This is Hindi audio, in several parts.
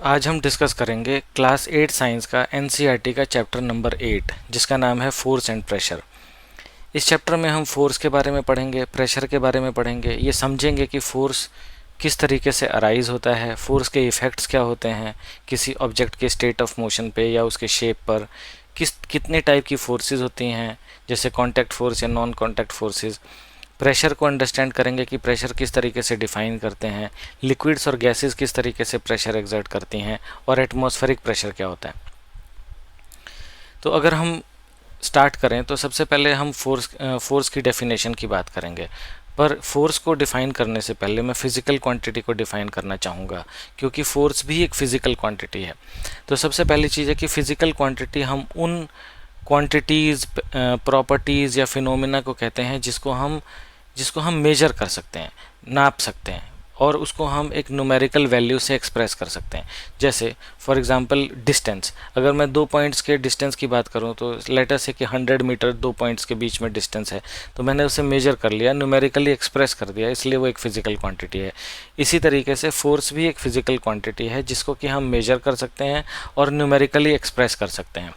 आज हम डिस्कस करेंगे क्लास 8 साइंस का एनसीईआरटी का चैप्टर नंबर 8 जिसका नाम है फोर्स एंड प्रेशर। इस चैप्टर में हम फोर्स के बारे में पढ़ेंगे, प्रेशर के बारे में पढ़ेंगे, ये समझेंगे कि फोर्स किस तरीके से अराइज होता है, फोर्स के इफ़ेक्ट्स क्या होते हैं किसी ऑब्जेक्ट के स्टेट ऑफ मोशन पे या उसके शेप पर, कितने टाइप की फोर्सेस होती हैं जैसे कॉन्टैक्ट फोर्स या नॉन कॉन्टैक्ट फोर्सेस। प्रेशर को अंडरस्टैंड करेंगे कि प्रेशर किस तरीके से डिफाइन करते हैं, लिक्विड्स और गैसेस किस तरीके से प्रेशर एक्सर्ट करती हैं और एटमॉस्फेरिक प्रेशर क्या होता है। तो अगर हम स्टार्ट करें तो सबसे पहले हम फोर्स की डेफिनेशन की बात करेंगे। पर फोर्स को डिफ़ाइन करने से पहले मैं फ़िज़िकल क्वांटिटी को डिफ़ाइन करना चाहूँगा क्योंकि फोर्स भी एक फ़िज़िकल क्वांटिटी है। तो सबसे पहली चीज़ है कि फ़िज़िकल क्वांटिटी हम उन क्वांटिटीज़, प्रॉपर्टीज़ या फिनोमिना को कहते हैं जिसको हम मेजर कर सकते हैं, नाप सकते हैं और उसको हम एक न्यूमेरिकल वैल्यू से एक्सप्रेस कर सकते हैं। जैसे फॉर एग्जांपल डिस्टेंस, अगर मैं 2 पॉइंट्स के डिस्टेंस की बात करूं तो लेटर से कि 100 मीटर 2 पॉइंट्स के बीच में डिस्टेंस है, तो मैंने उसे मेजर कर लिया, न्यूमेरिकली एक्सप्रेस कर दिया, इसलिए वो एक फ़िज़िकल क्वांटिटी है। इसी तरीके से फोर्स भी एक फ़िज़िकल क्वांटिटी है जिसको कि हम मेजर कर सकते हैं और न्यूमेरिकली एक्सप्रेस कर सकते हैं।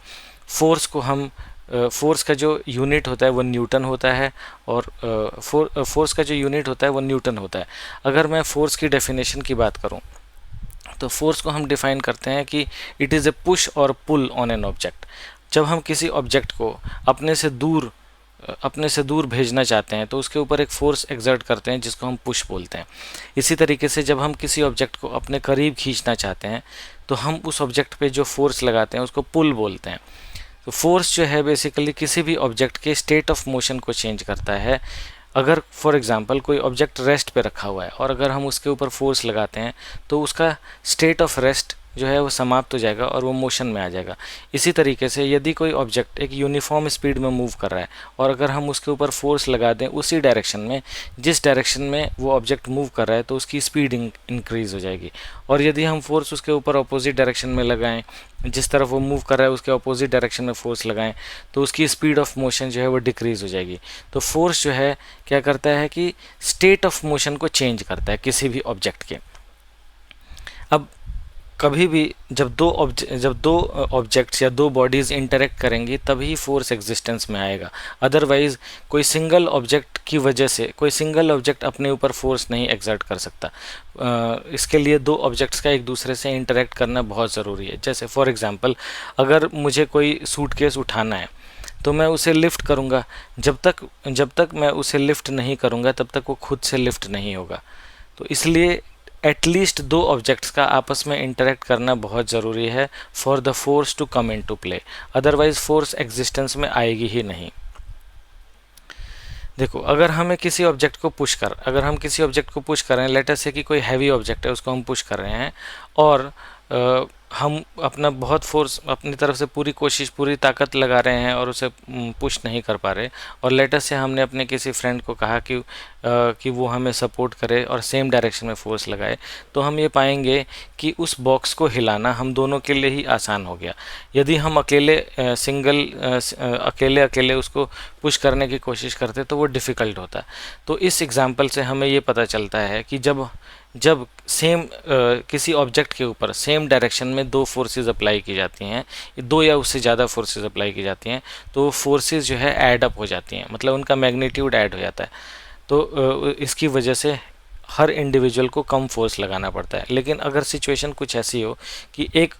फोर्स का जो यूनिट होता है वो न्यूटन होता है और फोर्स का जो यूनिट होता है वो न्यूटन होता है। अगर मैं फोर्स की डेफिनेशन की बात करूं तो फोर्स को हम डिफ़ाइन करते हैं कि इट इज़ ए पुश और पुल ऑन एन ऑब्जेक्ट। जब हम किसी ऑब्जेक्ट को अपने से दूर भेजना चाहते हैं तो उसके ऊपर एक फ़ोर्स एक्सर्ट करते हैं जिसको हम पुश बोलते हैं। इसी तरीके से जब हम किसी ऑब्जेक्ट को अपने करीब खींचना चाहते हैं तो हम उस ऑब्जेक्ट पे जो फोर्स लगाते हैं उसको पुल बोलते हैं। तो फोर्स जो है बेसिकली किसी भी ऑब्जेक्ट के स्टेट ऑफ मोशन को चेंज करता है। अगर फॉर एग्जांपल कोई ऑब्जेक्ट रेस्ट पे रखा हुआ है और अगर हम उसके ऊपर फोर्स लगाते हैं तो उसका स्टेट ऑफ रेस्ट जो है वो समाप्त हो जाएगा और वो मोशन में आ जाएगा। इसी तरीके से यदि कोई ऑब्जेक्ट एक यूनिफॉर्म स्पीड में मूव कर रहा है और अगर हम उसके ऊपर फोर्स लगा दें उसी डायरेक्शन में जिस डायरेक्शन में वो ऑब्जेक्ट मूव कर रहा है तो उसकी स्पीड इंक्रीज़ हो जाएगी। और यदि हम फोर्स उसके ऊपर अपोजिट डायरेक्शन में लगाएं, जिस तरफ वो मूव कर रहा है उसके अपोजिट डायरेक्शन में फोर्स लगाएं तो उसकी स्पीड ऑफ मोशन जो है वो डिक्रीज़ हो जाएगी। तो फोर्स जो है क्या करता है कि स्टेट ऑफ मोशन को चेंज करता है किसी भी ऑब्जेक्ट के। अब कभी भी जब दो ऑब्जेक्ट्स या दो बॉडीज़ इंटरेक्ट करेंगी तभी फोर्स एग्जिस्टेंस में आएगा। अदरवाइज़ कोई सिंगल ऑब्जेक्ट अपने ऊपर फोर्स नहीं एक्सर्ट कर सकता। इसके लिए दो ऑब्जेक्ट्स का एक दूसरे से इंटरेक्ट करना बहुत ज़रूरी है। जैसे फॉर एग्जांपल अगर मुझे कोई सूटकेस उठाना है तो मैं उसे लिफ्ट करूँगा, जब तक मैं उसे लिफ्ट नहीं करूँगा तब तक वो खुद से लिफ्ट नहीं होगा। तो इसलिए एटलीस्ट दो ऑब्जेक्ट्स का आपस में इंटरेक्ट करना बहुत ज़रूरी है for the force to come into play. Otherwise force existence में आएगी ही नहीं। देखो, अगर हम किसी ऑब्जेक्ट को पुश कर रहे हैं, लेटर से कि कोई हैवी ऑब्जेक्ट है उसको हम पुश कर रहे हैं और हम अपना बहुत फोर्स अपनी तरफ से पूरी ताकत लगा रहे हैं और उसे पुश नहीं कर पा रहे, और लेटर से हमने अपने किसी फ्रेंड को कहा कि वो हमें सपोर्ट करे और सेम डायरेक्शन में फोर्स लगाए, तो हम ये पाएंगे कि उस बॉक्स को हिलाना हम दोनों के लिए ही आसान हो गया। यदि हम अकेले उसको पुश करने की कोशिश करते तो वो डिफ़िकल्ट होता। तो इस एग्जांपल से हमें ये पता चलता है कि जब किसी ऑब्जेक्ट के ऊपर सेम डायरेक्शन में दो फोर्सेस अप्लाई की जाती हैं, दो या उससे ज़्यादा फोर्सेस अप्लाई की जाती हैं, तो फोर्सेस जो है ऐड अप हो जाती हैं, मतलब उनका मैग्नीट्यूड ऐड हो जाता है। तो इसकी वजह से हर इंडिविजुअल को कम फोर्स लगाना पड़ता है। लेकिन अगर सिचुएशन कुछ ऐसी हो कि एक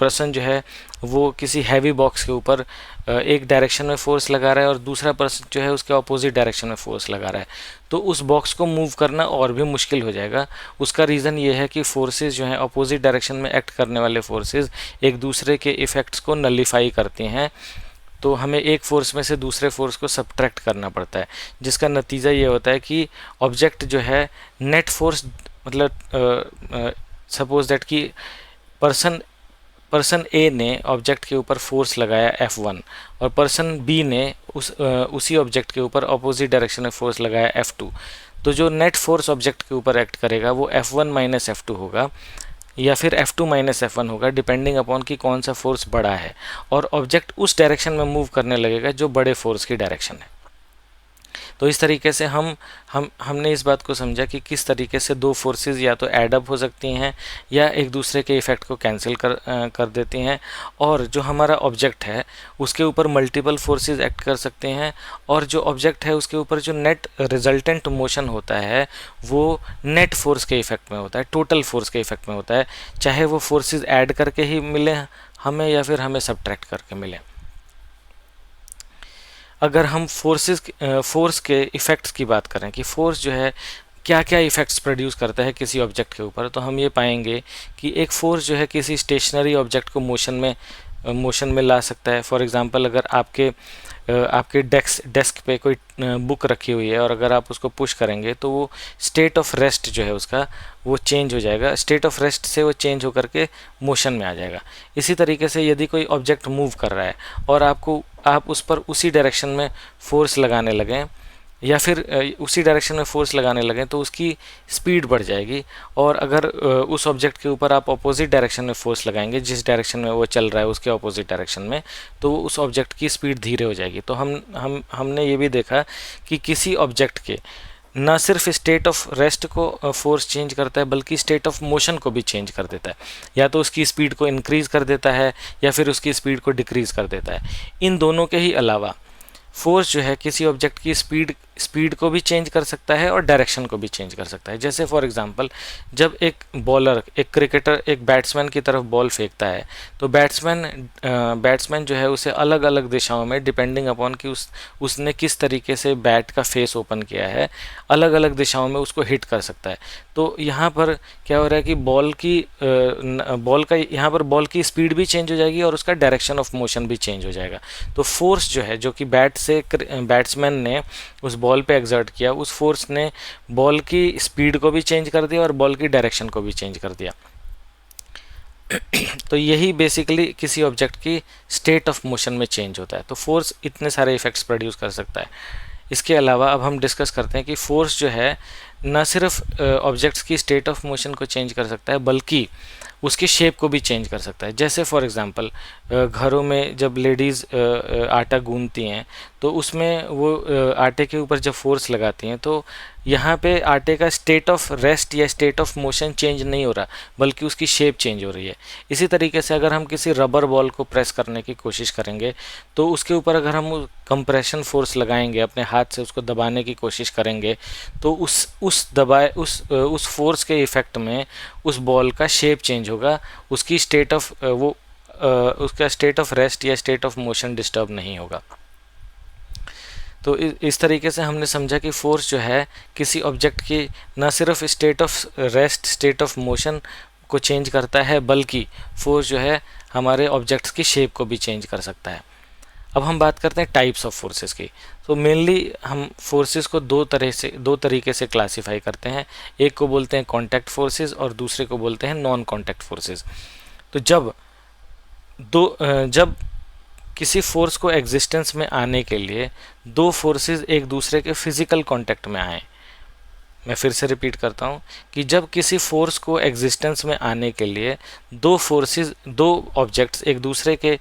पर्सन जो है वो किसी हैवी बॉक्स के ऊपर एक डायरेक्शन में फोर्स लगा रहा है और दूसरा पर्सन जो है उसके अपोजिट डायरेक्शन में फोर्स लगा रहा है, तो उस बॉक्स को मूव करना और भी मुश्किल हो जाएगा। उसका रीज़न ये है कि फोर्सेस जो हैं अपोजिट डायरेक्शन में एक्ट करने वाले फोर्सेस एक दूसरे के इफ़ेक्ट्स को नलीफाई करती हैं, तो हमें एक फोर्स में से दूसरे फोर्स को सब्ट्रैक्ट करना पड़ता है, जिसका नतीजा ये होता है कि ऑब्जेक्ट जो है नेट फोर्स, मतलब सपोज दैट कि पर्सन ए ने ऑब्जेक्ट के ऊपर फोर्स लगाया F1 और पर्सन बी ने उसी ऑब्जेक्ट के ऊपर अपोजिट डायरेक्शन में फोर्स लगाया F2, तो जो नेट फोर्स ऑब्जेक्ट के ऊपर एक्ट करेगा वो F1 माइनस F2 होगा या फिर F2 माइनस F1 होगा, डिपेंडिंग अपॉन कि कौन सा फोर्स बड़ा है, और ऑब्जेक्ट उस डायरेक्शन में मूव करने लगेगा जो बड़े फोर्स की डायरेक्शन है। तो इस तरीके से हमने इस बात को समझा कि किस तरीके से दो फोर्सेस या तो एडअप हो सकती हैं या एक दूसरे के इफ़ेक्ट को कैंसिल कर देती हैं, और जो हमारा ऑब्जेक्ट है उसके ऊपर मल्टीपल फोर्सेस एक्ट कर सकते हैं, और जो ऑब्जेक्ट है उसके ऊपर जो नेट रिजल्टेंट मोशन होता है वो नेट फोर्स के इफ़ेक्ट में होता है, टोटल फोर्स के इफ़ेक्ट में होता है, चाहे वो फोर्सेस ऐड करके ही मिले हमें या फिर हमें सब्ट्रैक्ट करके मिले। अगर हम फोर्स के इफ़ेक्ट्स की बात करें कि फोर्स जो है क्या क्या इफ़ेक्ट्स प्रोड्यूस करता है किसी ऑब्जेक्ट के ऊपर, तो हम ये पाएंगे कि एक फोर्स जो है किसी स्टेशनरी ऑब्जेक्ट को मोशन में ला सकता है। फॉर एग्जांपल, अगर आपके डेस्क पे कोई बुक रखी हुई है और अगर आप उसको पुश करेंगे तो वो स्टेट ऑफ रेस्ट जो है उसका वो चेंज हो जाएगा, स्टेट ऑफ रेस्ट से वो चेंज होकर के मोशन में आ जाएगा। इसी तरीके से यदि कोई ऑब्जेक्ट मूव कर रहा है और आप उस पर उसी डायरेक्शन में फोर्स लगाने लगें या फिर उसी डायरेक्शन में फोर्स लगाने लगें तो उसकी स्पीड बढ़ जाएगी, और अगर उस ऑब्जेक्ट के ऊपर आप अपोजिट डायरेक्शन में फोर्स लगाएंगे, जिस डायरेक्शन में वो चल रहा है उसके अपोजिट डायरेक्शन में, तो उस ऑब्जेक्ट की स्पीड धीरे हो जाएगी। तो हमने ये भी देखा कि किसी ऑब्जेक्ट के न सिर्फ स्टेट ऑफ रेस्ट को फोर्स चेंज करता है बल्कि स्टेट ऑफ मोशन को भी चेंज कर देता है, या तो उसकी स्पीड को इंक्रीज़ कर देता है या फिर उसकी स्पीड को डिक्रीज़ कर देता है। इन दोनों के ही अलावा फोर्स जो है किसी ऑब्जेक्ट की स्पीड को भी चेंज कर सकता है और डायरेक्शन को भी चेंज कर सकता है। जैसे फॉर एग्जांपल, जब एक बॉलर, एक क्रिकेटर एक बैट्समैन की तरफ बॉल फेंकता है तो बैट्समैन जो है उसे अलग अलग दिशाओं में डिपेंडिंग अपॉन कि उसने किस तरीके से बैट का फेस ओपन किया है, अलग अलग दिशाओं में उसको हिट कर सकता है। तो यहाँ पर क्या हो रहा है कि बॉल की स्पीड भी चेंज हो जाएगी और उसका डायरेक्शन ऑफ मोशन भी चेंज हो जाएगा। तो फोर्स जो है जो कि बैट्समैन ने उस बॉल पे एक्सर्ट किया, उस फोर्स ने बॉल की स्पीड को भी चेंज कर दिया और बॉल की डायरेक्शन को भी चेंज कर दिया। तो यही बेसिकली किसी ऑब्जेक्ट की स्टेट ऑफ मोशन में चेंज होता है। तो फोर्स इतने सारे इफेक्ट्स प्रोड्यूस कर सकता है। इसके अलावा अब हम डिस्कस करते हैं कि फोर्स जो है न सिर्फ ऑब्जेक्ट्स की स्टेट ऑफ मोशन को चेंज कर सकता है बल्कि उसकी शेप को भी चेंज कर सकता है। जैसे फॉर एग्जांपल, घरों में जब लेडीज़ आटा गूंथती हैं तो उसमें वो आटे के ऊपर जब फोर्स लगाती हैं तो यहाँ पे आटे का स्टेट ऑफ रेस्ट या स्टेट ऑफ मोशन चेंज नहीं हो रहा बल्कि उसकी शेप चेंज हो रही है। इसी तरीके से अगर हम किसी रबर बॉल को प्रेस करने की कोशिश करेंगे तो उसके ऊपर अगर हम कंप्रेशन फोर्स लगाएंगे, अपने हाथ से उसको दबाने की कोशिश करेंगे, तो उस फोर्स के इफ़ेक्ट में उस बॉल का शेप चेंज होगा, उसकी उसका स्टेट ऑफ रेस्ट या स्टेट ऑफ मोशन डिस्टर्ब नहीं होगा। तो इस तरीके से हमने समझा कि फोर्स जो है किसी ऑब्जेक्ट की न सिर्फ state of rest, state of motion को चेंज करता है बल्कि फोर्स जो है हमारे ऑब्जेक्ट्स की शेप को भी चेंज कर सकता है। अब हम बात करते हैं टाइप्स ऑफ फोर्सेस की। तो मेनली हम फोर्सेस को दो तरीके से क्लासीफाई करते हैं। एक को बोलते हैं कॉन्टैक्ट फोर्सेस और दूसरे को बोलते हैं नॉन कॉन्टैक्ट फोर्सेस। तो जब किसी फोर्स को एग्जिस्टेंस में आने के लिए दो फोर्सेस एक दूसरे के फिजिकल कांटेक्ट में आए, मैं फिर से रिपीट करता हूँ कि जब किसी फोर्स को एग्जिस्टेंस में आने के लिए दो ऑब्जेक्ट्स एक दूसरे के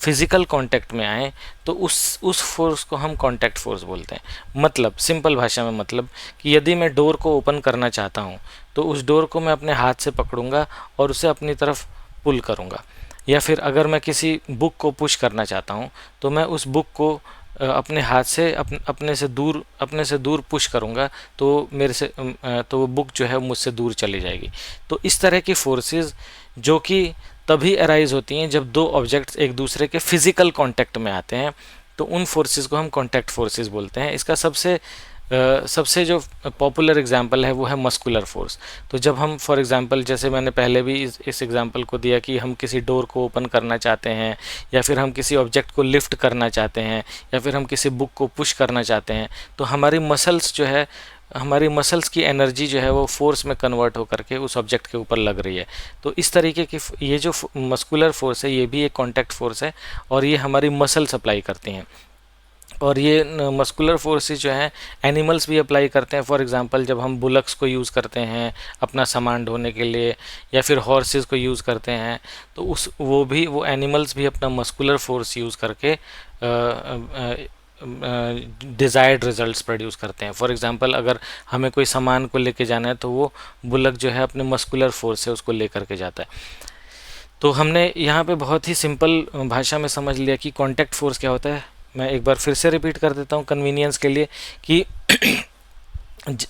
फिजिकल कांटेक्ट में आए तो उस फोर्स को हम कांटेक्ट फोर्स बोलते हैं। मतलब सिंपल भाषा में मतलब कि यदि मैं डोर को ओपन करना चाहता हूँ तो उस डोर को मैं अपने हाथ से पकड़ूंगा और उसे अपनी तरफ पुल करूँगा, या फिर अगर मैं किसी बुक को पुश करना चाहता हूँ तो मैं उस बुक को अपने हाथ से अपने से दूर पुश करूँगा तो वो बुक जो है मुझसे दूर चली जाएगी। तो इस तरह की फोर्सेस जो कि तभी अराइज होती हैं जब दो ऑब्जेक्ट्स एक दूसरे के फिजिकल कांटेक्ट में आते हैं, तो उन फोर्सेस को हम कांटेक्ट फोर्सेस बोलते हैं। इसका सबसे जो पॉपुलर एग्जांपल है वो है मस्कुलर फोर्स। तो जब हम फॉर एग्जांपल, जैसे मैंने पहले भी इस एग्जांपल को दिया कि हम किसी डोर को ओपन करना चाहते हैं या फिर हम किसी ऑब्जेक्ट को लिफ्ट करना चाहते हैं या फिर हम किसी बुक को पुश करना चाहते हैं, तो हमारी मसल्स की एनर्जी जो है वो फोर्स में कन्वर्ट होकर के उस ऑब्जेक्ट के ऊपर लग रही है। तो इस तरीके की ये जो मस्कुलर फोर्स है ये भी एक कॉन्टैक्ट फोर्स है और ये हमारी मसल सप्लाई करती हैं। और ये मस्कुलर फोर्सेस जो हैं एनिमल्स भी अप्लाई करते हैं। फॉर एग्जांपल, जब हम बुलक्स को यूज़ करते हैं अपना सामान ढोने के लिए या फिर हॉर्सेस को यूज़ करते हैं तो वो एनिमल्स भी अपना मस्कुलर फोर्स यूज़ करके डिज़ायर्ड रिजल्ट्स प्रोड्यूस करते हैं। फॉर एग्जांपल अगर हमें कोई सामान को लेके जाना है तो वो बुलक जो है अपने मस्कुलर फोर्स से उसको लेकर के जाता है। तो हमने यहाँ पे बहुत ही सिंपल भाषा में समझ लिया कि कांटेक्ट फोर्स क्या होता है। मैं एक बार फिर से रिपीट कर देता हूँ कन्वीनियंस के लिए कि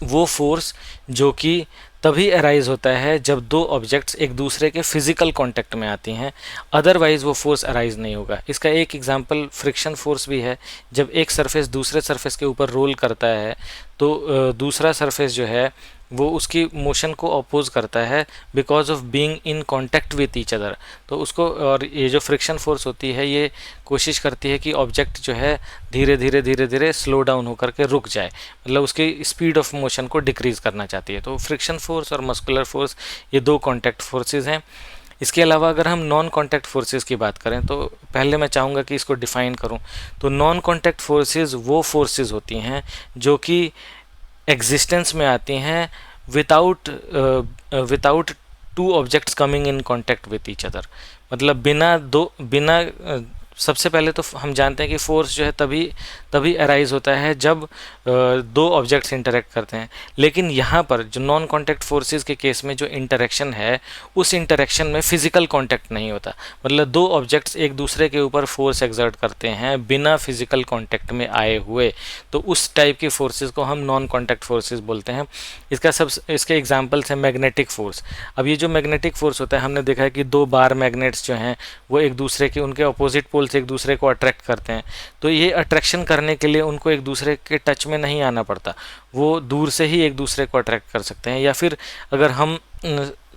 वो फोर्स जो कि तभी अराइज होता है जब दो ऑब्जेक्ट्स एक दूसरे के फिजिकल कांटेक्ट में आती हैं, अदरवाइज वो फोर्स अराइज नहीं होगा। इसका एक एग्जांपल फ्रिक्शन फोर्स भी है। जब एक सरफेस दूसरे सरफेस के ऊपर रोल करता है तो दूसरा सरफेस जो है वो उसकी मोशन को अपोज करता है because of being in contact with each other. तो उसको, और ये जो फ्रिक्शन फोर्स होती है ये कोशिश करती है कि ऑब्जेक्ट जो है धीरे धीरे धीरे धीरे स्लो डाउन होकर के रुक जाए, मतलब उसकी स्पीड ऑफ मोशन को डिक्रीज करना चाहती है। तो फ्रिक्शन फोर्स और मस्कुलर फोर्स ये दो कांटेक्ट फोर्सेस हैं। इसके अलावा अगर हम नॉन कांटेक्ट फोर्सेस की बात करें तो पहले मैं चाहूँगा कि इसको डिफाइन करूँ। तो नॉन कांटेक्ट फोर्सेस वो फोर्सेस होती हैं जो कि एग्जिस्टेंस में आती हैं without two objects coming in contact with each other. मतलब बिना सबसे पहले तो हम जानते हैं कि फोर्स जो है तभी अराइज होता है जब दो ऑब्जेक्ट्स इंटरेक्ट करते हैं। लेकिन यहाँ पर जो नॉन कांटेक्ट फोर्सेस के केस में जो इंटरेक्शन है उस इंटरेक्शन में फिजिकल कांटेक्ट नहीं होता। मतलब दो ऑब्जेक्ट्स एक दूसरे के ऊपर फोर्स एक्सर्ट करते हैं बिना फिजिकल कांटेक्ट में आए हुए, तो उस टाइप की फोर्सेस को हम नॉन कांटेक्ट फोर्सेस बोलते हैं। इसके एग्जांपल्स हैं मैग्नेटिक फोर्स। अब ये जो मैग्नेटिक फोर्स होता है हमने देखा है कि दो बार मैग्नेट्स जो हैं वो एक दूसरे के उनके अपोजिट पोल से एक दूसरे को अट्रैक्ट करते हैं। तो ये अट्रैक्शन करने के लिए उनको एक दूसरे के टच में नहीं आना पड़ता, वो दूर से ही एक दूसरे को अट्रैक्ट कर सकते हैं। या फिर अगर हम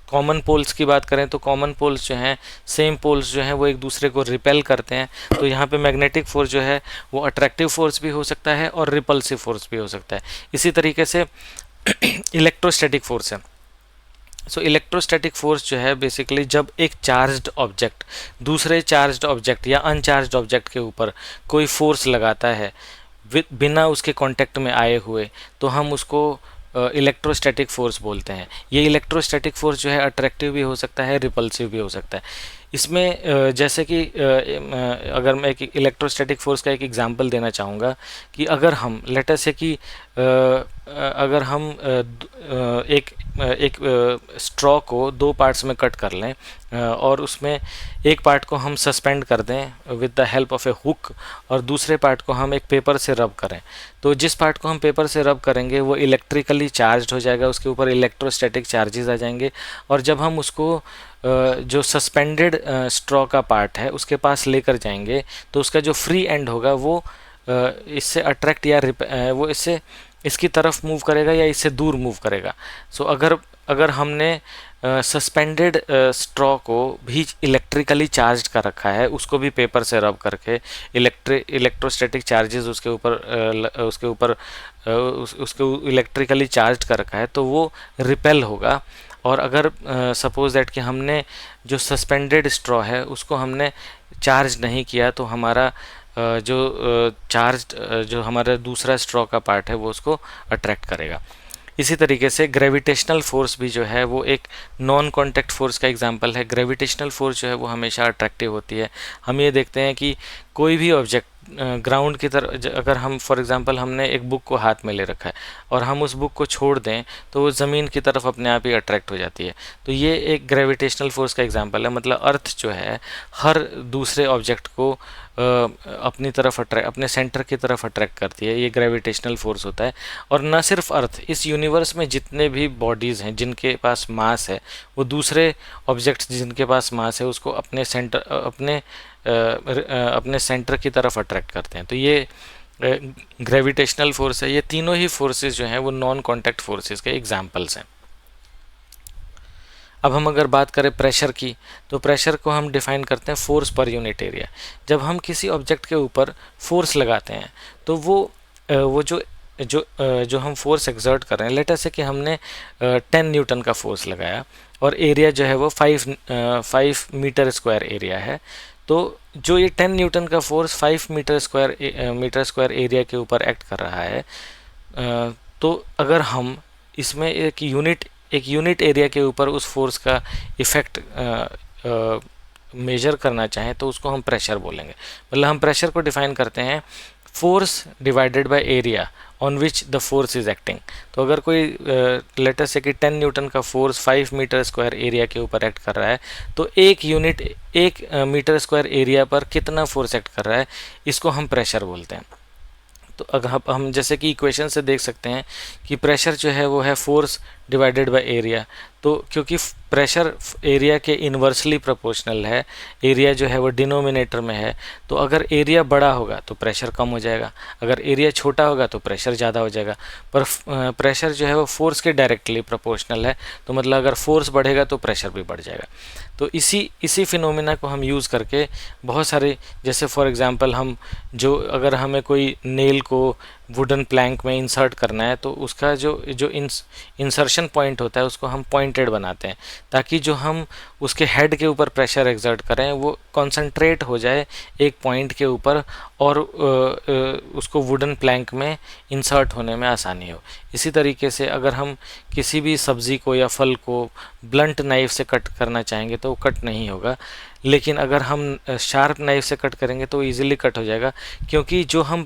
कॉमन पोल्स की बात करें तो कॉमन पोल्स जो हैं, सेम पोल्स जो हैं वो एक दूसरे को रिपेल करते हैं। तो यहाँ पे मैग्नेटिक फोर्स जो है वो अट्रैक्टिव फोर्स भी हो सकता है और रिपल्सिव फोर्स भी हो सकता है। इसी तरीके से इलेक्ट्रोस्टैटिक फोर्स है। सो इलेक्ट्रोस्टैटिक फोर्स जो है बेसिकली जब एक चार्ज्ड ऑब्जेक्ट दूसरे चार्ज्ड ऑब्जेक्ट या अनचार्ज्ड ऑब्जेक्ट के ऊपर कोई फोर्स लगाता है बिना उसके कांटेक्ट में आए हुए, तो हम उसको इलेक्ट्रोस्टैटिक फोर्स बोलते हैं। ये इलेक्ट्रोस्टैटिक फोर्स जो है अट्रैक्टिव भी हो सकता है, रिपल्सिव भी हो सकता है। इसमें जैसे कि अगर मैं एक इलेक्ट्रोस्टैटिक फोर्स का एक एग्जांपल देना चाहूँगा कि अगर हम लेट अस से कि अगर हम एक स्ट्रॉ को दो पार्ट्स में कट कर लें और उसमें एक पार्ट को हम सस्पेंड कर दें with the help of A hook और दूसरे पार्ट को हम एक पेपर से रब करें, तो जिस पार्ट को हम पेपर से रब करेंगे वो इलेक्ट्रिकली चार्ज्ड हो जाएगा, उसके ऊपर इलेक्ट्रोस्टैटिक चार्जेस आ जाएंगे। और जब हम उसको जो सस्पेंडेड स्ट्रॉ का पार्ट है उसके पास लेकर जाएंगे तो उसका जो फ्री एंड होगा वो इससे अट्रैक्ट या वो इसकी तरफ मूव करेगा या इससे दूर मूव करेगा। सो अगर हमने सस्पेंडेड स्ट्रॉ को भी इलेक्ट्रिकली चार्ज कर रखा है, उसको भी पेपर से रब करके इलेक्ट्रोस्टैटिक चार्जेस उसके ऊपर उसको इलेक्ट्रिकली चार्ज कर रखा है, तो वो रिपेल होगा। और अगर सपोज दैट कि हमने जो सस्पेंडेड स्ट्रॉ है उसको हमने चार्ज नहीं किया तो हमारा जो हमारा दूसरा स्ट्रॉ का पार्ट है वो उसको अट्रैक्ट करेगा। इसी तरीके से ग्रेविटेशनल फोर्स भी जो है वो एक नॉन कांटेक्ट फोर्स का एग्जांपल है। ग्रेविटेशनल फोर्स जो है वो हमेशा अट्रैक्टिव होती है। हम ये देखते हैं कि कोई भी ऑब्जेक्ट ग्राउंड की तरफ, अगर हम फॉर एग्जांपल हमने एक बुक को हाथ में ले रखा है और हम उस बुक को छोड़ दें तो वो ज़मीन की तरफ अपने आप ही अट्रैक्ट हो जाती है। तो ये एक ग्रेविटेशनल फोर्स का एग्जांपल है। मतलब अर्थ जो है हर दूसरे ऑब्जेक्ट को अपनी तरफ अपने सेंटर की तरफ अट्रैक्ट करती है, ये ग्रेविटेशनल फोर्स होता है। और न सिर्फ अर्थ, इस यूनिवर्स में जितने भी बॉडीज़ हैं जिनके पास मास है वो दूसरे ऑब्जेक्ट्स जिनके पास मास है उसको अपने सेंटर की तरफ अट्रैक्ट करते हैं। तो ये ग्रेविटेशनल फोर्स है। ये तीनों ही फोर्सेस जो हैं वो नॉन कांटेक्ट फोर्सेस के एग्जांपल्स हैं। अब हम अगर बात करें प्रेशर की, तो प्रेशर को हम डिफाइन करते हैं फोर्स पर यूनिट एरिया। जब हम किसी ऑब्जेक्ट के ऊपर फोर्स लगाते हैं तो वो जो हम फोर्स एक्सर्ट कर रहे हैं, लेट अस से कि हमने 10 न्यूटन का फोर्स लगाया और एरिया जो है वो 5 मीटर स्क्वायर एरिया है। तो जो ये 10 न्यूटन का फोर्स 5 मीटर स्क्वायर एरिया के ऊपर एक्ट कर रहा है, तो अगर हम इसमें एक यूनिट एरिया के ऊपर उस फोर्स का इफ़ेक्ट मेजर करना चाहें तो उसको हम प्रेशर बोलेंगे। मतलब हम प्रेशर को डिफाइन करते हैं force divided by area on which the force is acting. तो अगर कोई लेटर से कि 10 न्यूटन का फोर्स 5 मीटर स्क्वायर एरिया के ऊपर एक्ट कर रहा है, तो एक मीटर स्क्वायर एरिया पर कितना फोर्स एक्ट कर रहा है, इसको हम प्रेशर बोलते हैं। तो अगर हम जैसे कि इक्वेशन से देख सकते हैं कि प्रेशर जो है वो है फोर्स डिवाइडेड बाय एरिया। तो क्योंकि प्रेशर एरिया के इन्वर्सली प्रोपोर्शनल है, एरिया जो है वो डिनोमिनेटर में है, तो अगर एरिया बड़ा होगा तो प्रेशर कम हो जाएगा, अगर एरिया छोटा होगा तो प्रेशर ज़्यादा हो जाएगा। पर प्रेशर जो है वो फोर्स के डायरेक्टली प्रोपोर्शनल है, तो मतलब अगर फोर्स बढ़ेगा तो प्रेशर भी बढ़ जाएगा। तो इसी फिनोमिना को हम यूज़ करके बहुत सारे, जैसे फॉर एग्जांपल हम जो अगर हमें कोई नेल को वुडन प्लैंक में इंसर्ट करना है, तो उसका जो इंसर्शन पॉइंट होता है उसको हम पॉइंटेड बनाते हैं, ताकि जो हम उसके हेड के ऊपर प्रेशर एक्सर्ट करें वो कंसंट्रेट हो जाए एक पॉइंट के ऊपर, और उसको वुडन प्लैंक में इंसर्ट होने में आसानी हो। इसी तरीके से अगर हम किसी भी सब्ज़ी को या फल को ब्लंट नाइफ से कट करना चाहेंगे तो वो कट नहीं होगा, लेकिन अगर हम शार्प नाइफ से कट करेंगे तो इजीली कट हो जाएगा, क्योंकि जो हम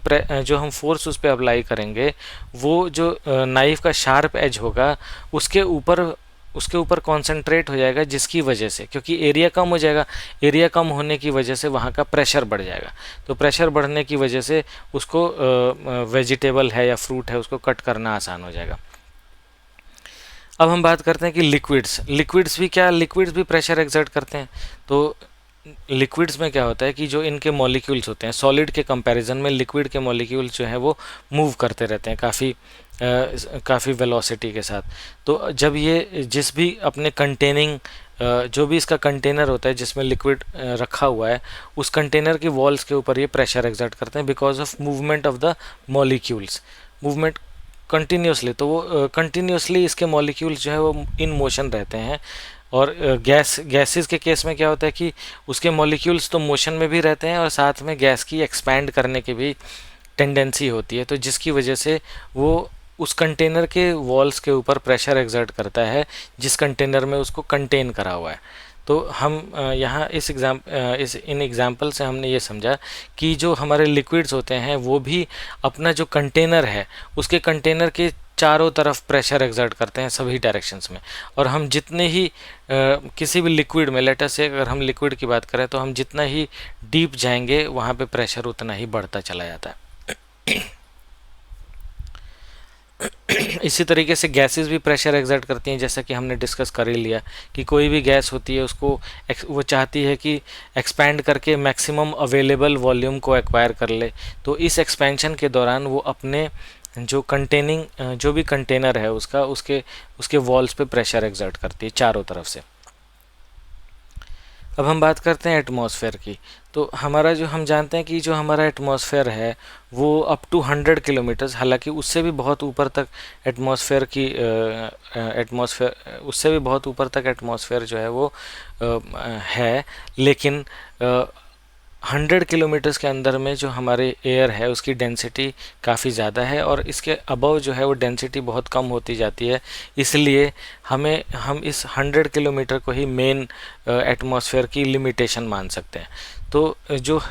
फोर्स उस पर अप्लाई करेंगे वो जो नाइफ का शार्प एज होगा उसके ऊपर कंसंट्रेट हो जाएगा, जिसकी वजह से, क्योंकि एरिया कम हो जाएगा, एरिया कम होने की वजह से वहाँ का प्रेशर बढ़ जाएगा। तो प्रेशर बढ़ने की वजह से उसको वेजिटेबल है या फ्रूट है उसको कट करना आसान हो जाएगा। अब हम बात करते हैं कि लिक्विड्स भी प्रेशर एक्सर्ट करते हैं। तो लिक्विड्स में क्या होता है कि जो इनके मॉलिक्यूल्स होते हैं, सॉलिड के कंपैरिजन में लिक्विड के मॉलिक्यूल्स जो हैं वो मूव करते रहते हैं काफ़ी वेलोसिटी के साथ। तो जब ये जिस भी अपने कंटेनिंग जो भी इसका कंटेनर होता है जिसमें लिक्विड रखा हुआ है, उस कंटेनर की वॉल्स के ऊपर ये प्रेशर एक्सर्ट करते हैं because of movement of the molecules, movement continuously. तो वो कंटिन्यूसली इसके मॉलिक्यूल्स जो है वो इन मोशन रहते हैं। और गैसेस के केस में क्या होता है कि उसके मॉलिक्यूल्स तो मोशन में भी रहते हैं और साथ में गैस की एक्सपैंड करने की भी टेंडेंसी होती है, तो जिसकी वजह से वो उस कंटेनर के वॉल्स के ऊपर प्रेशर एक्सर्ट करता है जिस कंटेनर में उसको कंटेन करा हुआ है। तो हम यहाँ इन एग्जाम्पल से हमने ये समझा कि जो हमारे लिक्विड्स होते हैं वो भी अपना जो कंटेनर है उसके कंटेनर के चारों तरफ प्रेशर एक्सर्ट करते हैं सभी डायरेक्शंस में। और हम जितने ही किसी भी लिक्विड में, लेटर से अगर हम लिक्विड की बात करें, तो हम जितना ही डीप जाएंगे वहाँ पे प्रेशर उतना ही बढ़ता चला जाता है। इसी तरीके से गैसेस भी प्रेशर एक्सर्ट करती हैं, जैसा कि हमने डिस्कस कर ही लिया कि कोई भी गैस होती है उसको वो चाहती है कि एक्सपैंड करके मैक्सिमम अवेलेबल वॉल्यूम को एक्वायर कर ले। तो इस एक्सपेंशन के दौरान वो अपने जो भी कंटेनर है उसके वॉल्स पे प्रेशर एक्सर्ट करती है चारों तरफ से। अब हम बात करते हैं एटमॉस्फेयर की। तो हम जानते हैं कि जो हमारा एटमॉस्फेयर है वो अप टू 100 किलोमीटर्स, हालांकि उससे भी बहुत ऊपर तक एटमॉस्फेयर जो है वो है, लेकिन 100 किलोमीटर्स के अंदर में जो हमारे एयर है उसकी डेंसिटी काफ़ी ज़्यादा है और इसके अबव जो है वो डेंसिटी बहुत कम होती जाती है। इसलिए हम इस 100 किलोमीटर को ही मेन एटमॉस्फेयर की लिमिटेशन मान सकते हैं। तो जो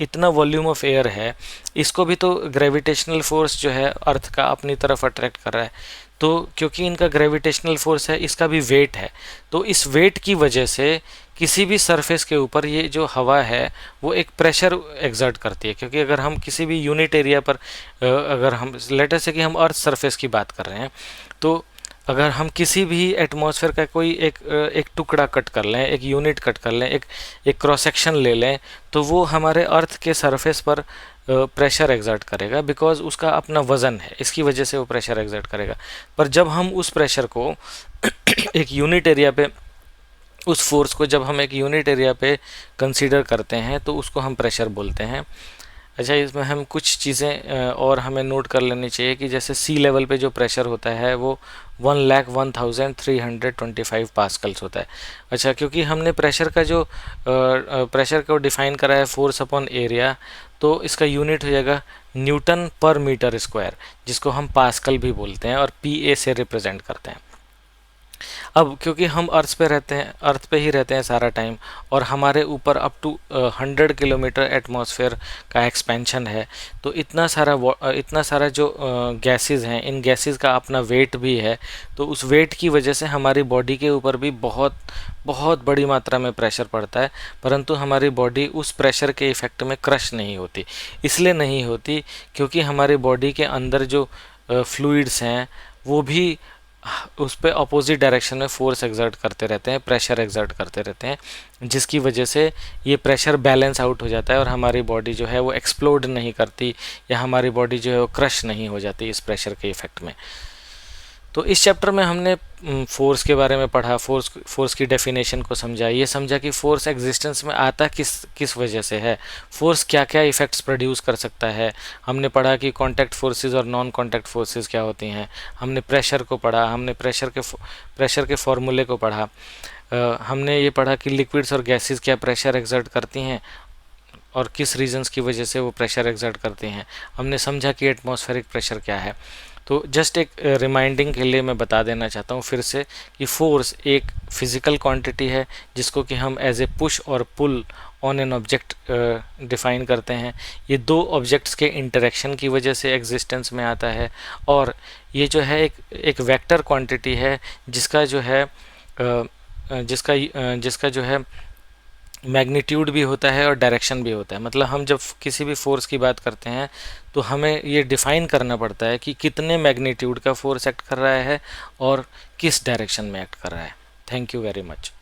इतना वॉल्यूम ऑफ एयर है इसको भी तो ग्रेविटेशनल फोर्स जो है अर्थ का अपनी तरफ अट्रैक्ट कर रहा है। तो क्योंकि इनका ग्रेविटेशनल फोर्स है, इसका भी वेट है, तो इस वेट की वजह से किसी भी सरफेस के ऊपर ये जो हवा है वो एक प्रेशर एक्सर्ट करती है। क्योंकि अगर हम किसी भी यूनिट एरिया पर अगर हम लेटर से कि हम अर्थ सरफेस की बात कर रहे हैं, तो अगर हम किसी भी एटमॉस्फेयर का कोई एक टुकड़ा कट कर लें, एक यूनिट कट कर लें, एक क्रॉस सेक्शन ले लें, तो वो हमारे अर्थ के सरफेस पर प्रेशर एक्सर्ट करेगा बिकॉज उसका अपना वज़न है, इसकी वजह से वो प्रेशर एक्सर्ट करेगा। पर जब हम उस प्रेशर को एक यूनिट एरिया पे, उस फोर्स को जब हम एक यूनिट एरिया पे कंसीडर करते हैं तो उसको हम प्रेशर बोलते हैं। अच्छा, इसमें हम कुछ चीज़ें और हमें नोट कर लेनी चाहिए कि जैसे सी लेवल पे जो प्रेशर होता है वो 1,01,325 पास्कल्स होता है। अच्छा, क्योंकि हमने प्रेशर को डिफाइन करा है फोर्स अपॉन एरिया, तो इसका यूनिट हो जाएगा न्यूटन पर मीटर स्क्वायर, जिसको हम पास्कल भी बोलते हैं और PA से रिप्रेजेंट करते हैं। अब क्योंकि हम अर्थ पे रहते हैं, अर्थ पे ही रहते हैं सारा टाइम, और हमारे ऊपर अप टू 100 किलोमीटर एटमॉस्फेयर का एक्सपेंशन है, तो इतना सारा जो गैसेस हैं, इन गैसेस का अपना वेट भी है। तो उस वेट की वजह से हमारी बॉडी के ऊपर भी बहुत बहुत बड़ी मात्रा में प्रेशर पड़ता है, परंतु हमारी बॉडी उस प्रेशर के इफ़ेक्ट में क्रश नहीं होती। इसलिए नहीं होती क्योंकि हमारी बॉडी के अंदर जो फ्लूइड्स हैं वो भी उस पे अपोजिट डायरेक्शन में फोर्स एक्सर्ट करते रहते हैं, प्रेशर एक्सर्ट करते रहते हैं, जिसकी वजह से ये प्रेशर बैलेंस आउट हो जाता है और हमारी बॉडी जो है वो एक्सप्लोड नहीं करती, या हमारी बॉडी जो है वो क्रश नहीं हो जाती इस प्रेशर के इफ़ेक्ट में। तो इस चैप्टर में हमने फोर्स के बारे में पढ़ा, फोर्स की डेफिनेशन को समझा, ये समझा कि फोर्स एग्जिस्टेंस में आता किस किस वजह से है, फोर्स क्या क्या इफ़ेक्ट्स प्रोड्यूस कर सकता है। हमने पढ़ा कि कांटेक्ट फोर्सेस और नॉन कांटेक्ट फोर्सेस क्या होती हैं। हमने प्रेशर को पढ़ा, हमने प्रेशर के फॉर्मूले को पढ़ा। हमने ये पढ़ा कि लिक्विड्स और गैसेस क्या प्रेशर एक्सर्ट करती हैं और किस रीजंस की वजह से वो प्रेशर एक्सर्ट करते हैं। हमने समझा कि एटमॉस्फेरिक प्रेशर क्या है। तो जस्ट एक रिमाइंडिंग के लिए मैं बता देना चाहता हूँ फिर से कि फोर्स एक फिज़िकल क्वांटिटी है जिसको कि हम एज ए पुश और pull on an object define करते हैं। ये दो ऑब्जेक्ट्स के इंटरेक्शन की वजह से एग्जिस्टेंस में आता है, और ये जो है एक वेक्टर क्वांटिटी है जिसका जो है जिसका जो है मैग्नीट्यूड भी होता है और डायरेक्शन भी होता है। मतलब हम जब किसी भी फोर्स की बात करते हैं तो हमें ये डिफ़ाइन करना पड़ता है कि कितने मैग्नीट्यूड का फोर्स एक्ट कर रहा है और किस डायरेक्शन में एक्ट कर रहा है। Thank you very much.